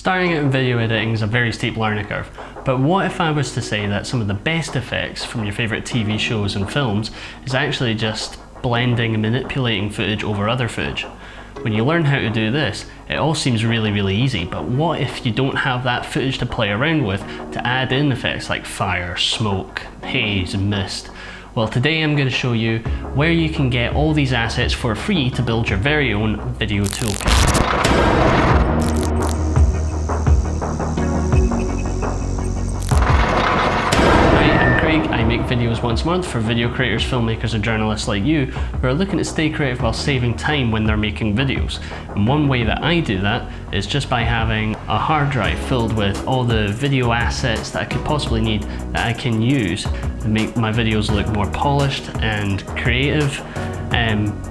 Starting out in video editing is a very steep learning curve, but what if I was to say that some of the best effects from your favourite TV shows and films is actually just blending and manipulating footage over other footage? When you learn how to do this, it all seems really easy, but what if you don't have that footage to play around with to add in effects like fire, smoke, haze, and mist? Well, today I'm going to show you where you can get all these assets for free to build your very own video toolkit. I make videos once a month for video creators, filmmakers and journalists like you who are looking to stay creative while saving time when they're making videos. And one way that I do that is just by having a hard drive filled with all the video assets that I could possibly need that I can use to make my videos look more polished and creative.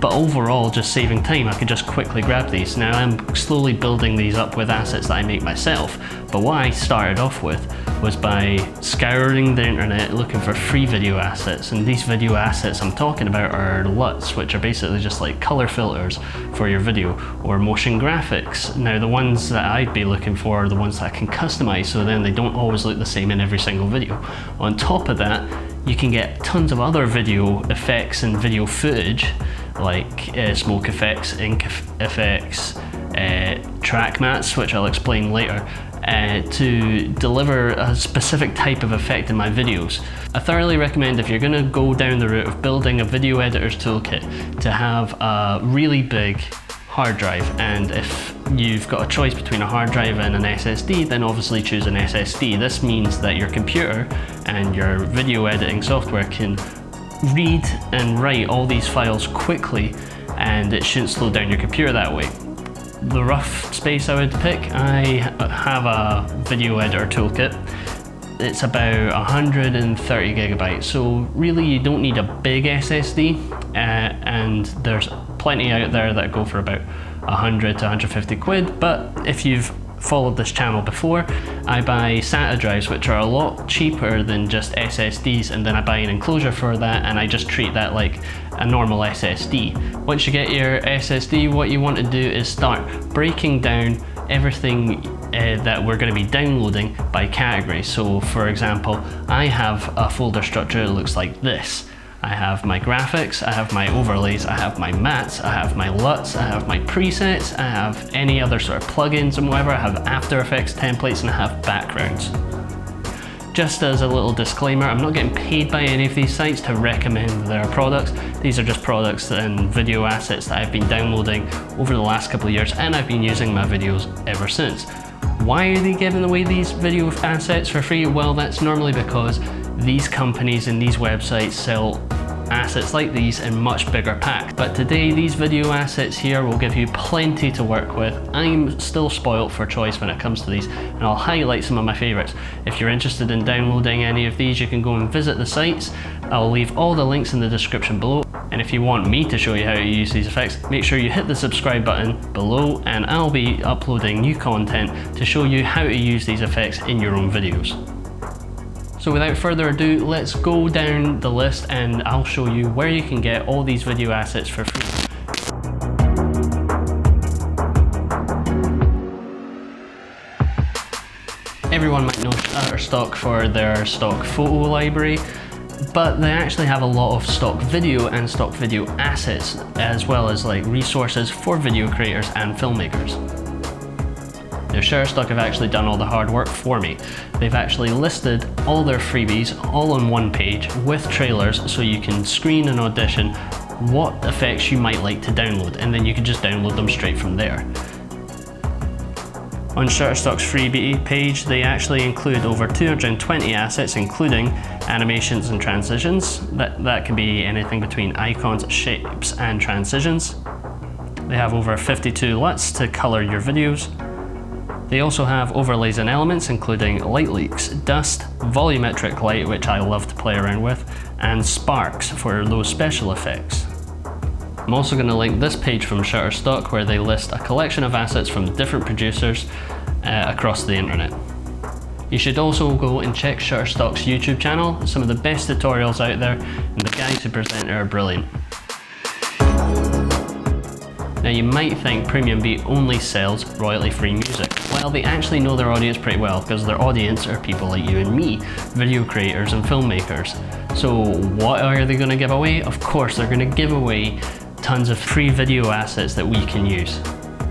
But overall, just saving time, I could just quickly grab these. Now I'm slowly building these up with assets that I make myself, but what I started off with was by scouring the internet looking for free video assets, and these video assets I'm talking about are LUTs, which are basically just like color filters for your video, or motion graphics. Now the ones that I'd be looking for are the ones that I can customize, so then they don't always look the same in every single video. On top of that, you can get tons of other video effects and video footage like smoke effects, ink effects, track mats, which I'll explain later, to deliver a specific type of effect in my videos. I thoroughly recommend, if you're going to go down the route of building a video editor's toolkit, to have a really big hard drive, and if you've got a choice between a hard drive and an SSD, then obviously choose an SSD. This means that your computer and your video editing software can read and write all these files quickly, and it shouldn't slow down your computer that way. The rough space I would pick, I have a video editor toolkit. It's about 130 gigabytes, so really you don't need a big SSD, and there's plenty out there that go for about 100 to 150 quid, but if you've followed this channel before, I buy SATA drives, which are a lot cheaper than just SSDs, and then I buy an enclosure for that, and I just treat that like a normal SSD. Once you get your SSD, what you want to do is start breaking down everything that we're going to be downloading by category. So for example, I have a folder structure that looks like this. I have my graphics, I have my overlays, I have my mats, I have my LUTs, I have my presets, I have any other sort of plugins and whatever, I have After Effects templates, and I have backgrounds. Just as a little disclaimer, I'm not getting paid by any of these sites to recommend their products. These are just products and video assets that I've been downloading over the last couple of years, and I've been using my videos ever since. Why are they giving away these video assets for free? Well, that's normally because these companies and these websites sell assets like these in much bigger packs. But today, these video assets here will give you plenty to work with. I'm still spoilt for choice when it comes to these, and I'll highlight some of my favorites. If you're interested in downloading any of these, you can go and visit the sites. I'll leave all the links in the description below. And if you want me to show you how to use these effects, make sure you hit the subscribe button below, and I'll be uploading new content to show you how to use these effects in your own videos. So without further ado, let's go down the list and I'll show you where you can get all these video assets for free. Everyone might know Shutterstock for their stock photo library, but they actually have a lot of stock video and stock video assets, as well as like resources for video creators and filmmakers. Now, Shutterstock have actually done all the hard work for me. They've actually listed all their freebies all on one page with trailers, so you can screen and audition what effects you might like to download, and then you can just download them straight from there. On Shutterstock's freebie page, they actually include over 220 assets, including animations and transitions. That can be anything between icons, shapes, and transitions. They have over 52 LUTs to color your videos. They also have overlays and elements, including light leaks, dust, volumetric light, which I love to play around with, and sparks for those special effects. I'm also going to link this page from Shutterstock, where they list a collection of assets from different producers across the internet. You should also go and check Shutterstock's YouTube channel. Some of the best tutorials out there, and the guys who present are brilliant. Now you might think PremiumBeat only sells royalty-free music. Well, they actually know their audience pretty well, because their audience are people like you and me, video creators and filmmakers. So what are they going to give away? Of course, they're going to give away tons of free video assets that we can use.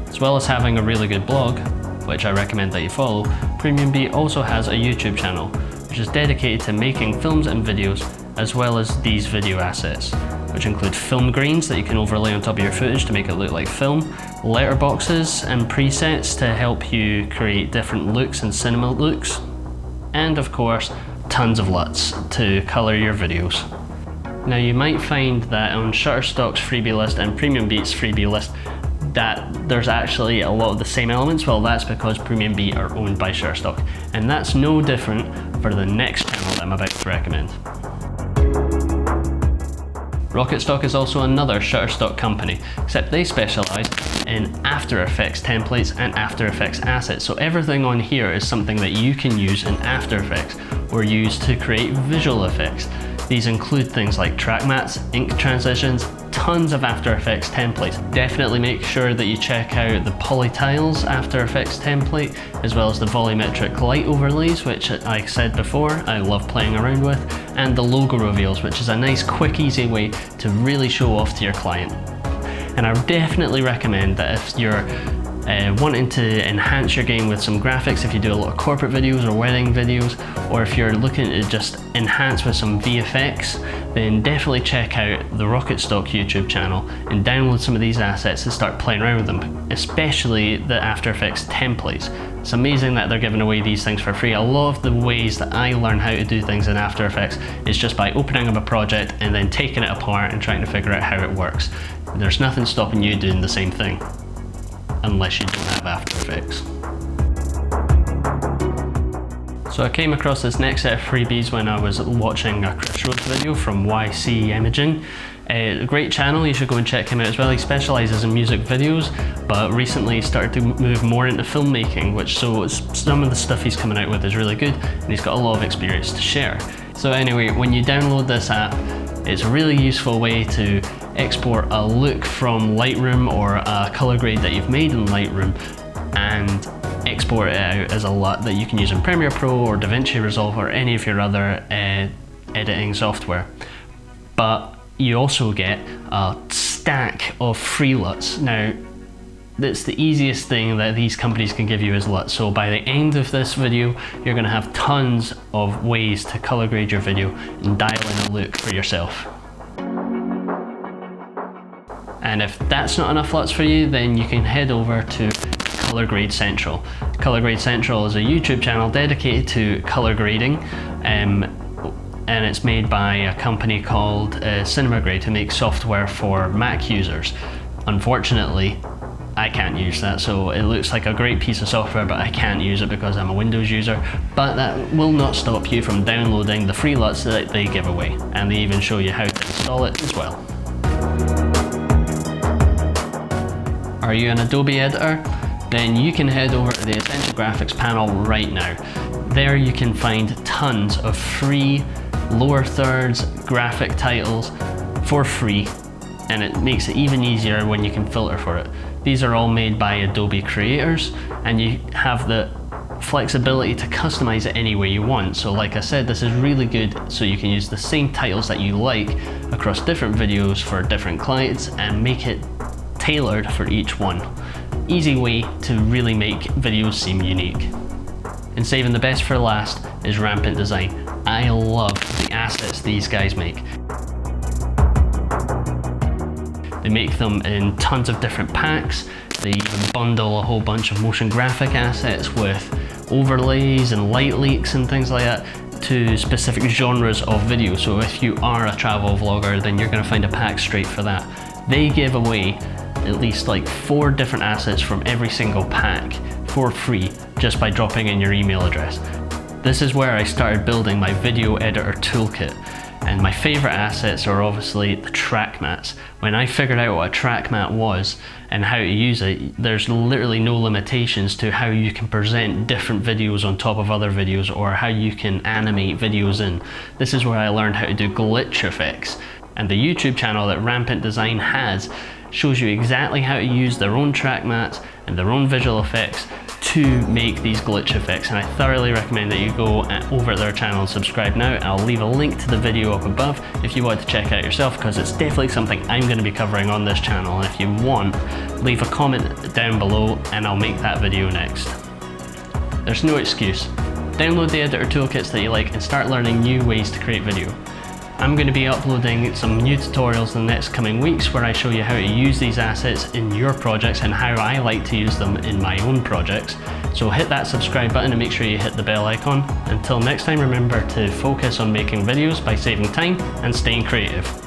As well as having a really good blog, which I recommend that you follow, PremiumBeat also has a YouTube channel, which is dedicated to making films and videos, as well as these video assets, which include film grains that you can overlay on top of your footage to make it look like film, letterboxes and presets to help you create different looks and cinema looks, and of course, tons of LUTs to color your videos. Now you might find that on Shutterstock's freebie list and PremiumBeat's freebie list that there's actually a lot of the same elements. Well, that's because PremiumBeat are owned by Shutterstock, and that's no different for the next channel that I'm about to recommend. RocketStock is also another Shutterstock company, except they specialize in After Effects templates and After Effects assets. So everything on here is something that you can use in After Effects or use to create visual effects. These include things like track mats, ink transitions, tons of After Effects templates. Definitely make sure that you check out the Polytiles After Effects template, as well as the volumetric light overlays, which I said before, I love playing around with, and the logo reveals, which is a nice, quick, easy way to really show off to your client. And I definitely recommend that if you're wanting to enhance your game with some graphics, if you do a lot of corporate videos or wedding videos, or if you're looking to just enhance with some VFX, then definitely check out the RocketStock YouTube channel and download some of these assets and start playing around with them, especially the After Effects templates. It's amazing that they're giving away these things for free. A lot of the ways that I learn how to do things in After Effects is just by opening up a project and then taking it apart and trying to figure out how it works. There's nothing stopping you doing the same thing, unless you don't have After Effects. So I came across this next set of freebies when I was watching a Chris Rhodes video from YC Imaging. A great channel, you should go and check him out as well. He specialises in music videos, but recently started to move more into filmmaking, which some of the stuff he's coming out with is really good, and he's got a lot of experience to share. So anyway, when you download this app, it's a really useful way to export a look from Lightroom or a color grade that you've made in Lightroom and export it out as a LUT that you can use in Premiere Pro or DaVinci Resolve or any of your other editing software. But you also get a stack of free LUTs. Now, that's the easiest thing that these companies can give you is LUTs. So by the end of this video, you're going to have tons of ways to color grade your video and dial in a look for yourself. And if that's not enough LUTs for you, then you can head over to Color Grade Central. Color Grade Central is a YouTube channel dedicated to color grading, and it's made by a company called CinemaGrade, who makes software for Mac users. Unfortunately, I can't use that, so it looks like a great piece of software, but I can't use it because I'm a Windows user. But that will not stop you from downloading the free LUTs that they give away, and they even show you how to install it as well. Are you an Adobe editor? Then you can head over to the Essential Graphics panel right now. There you can find tons of free lower thirds graphic titles for free, and it makes it even easier when you can filter for it. These are all made by Adobe creators, and you have the flexibility to customize it any way you want. So like I said, this is really good, so you can use the same titles that you like across different videos for different clients and make it tailored for each one. Easy way to really make videos seem unique. And saving the best for last is Rampant Design. I love the assets these guys make. They make them in tons of different packs. They even bundle a whole bunch of motion graphic assets with overlays and light leaks and things like that to specific genres of video. So if you are a travel vlogger, then you're going to find a pack straight for that. They give away at least like 4 different assets from every single pack for free just by dropping in your email address. This is where I started building my video editor toolkit, and my favorite assets are obviously the track mats. When I figured out what a track mat was and how to use it, there's literally no limitations to how you can present different videos on top of other videos or how you can animate videos in. This is where I learned how to do glitch effects, and the YouTube channel that Rampant Design has shows you exactly how to use their own track mats and their own visual effects to make these glitch effects, and I thoroughly recommend that you go over to their channel and subscribe now. I'll leave a link to the video up above if you want to check it out yourself, because it's definitely something I'm going to be covering on this channel, and if you want, leave a comment down below and I'll make that video next. There's no excuse. Download the editor toolkits that you like and start learning new ways to create video. I'm going to be uploading some new tutorials in the next coming weeks where I show you how to use these assets in your projects and how I like to use them in my own projects. So hit that subscribe button and make sure you hit the bell icon. Until next time, remember to focus on making videos by saving time and staying creative.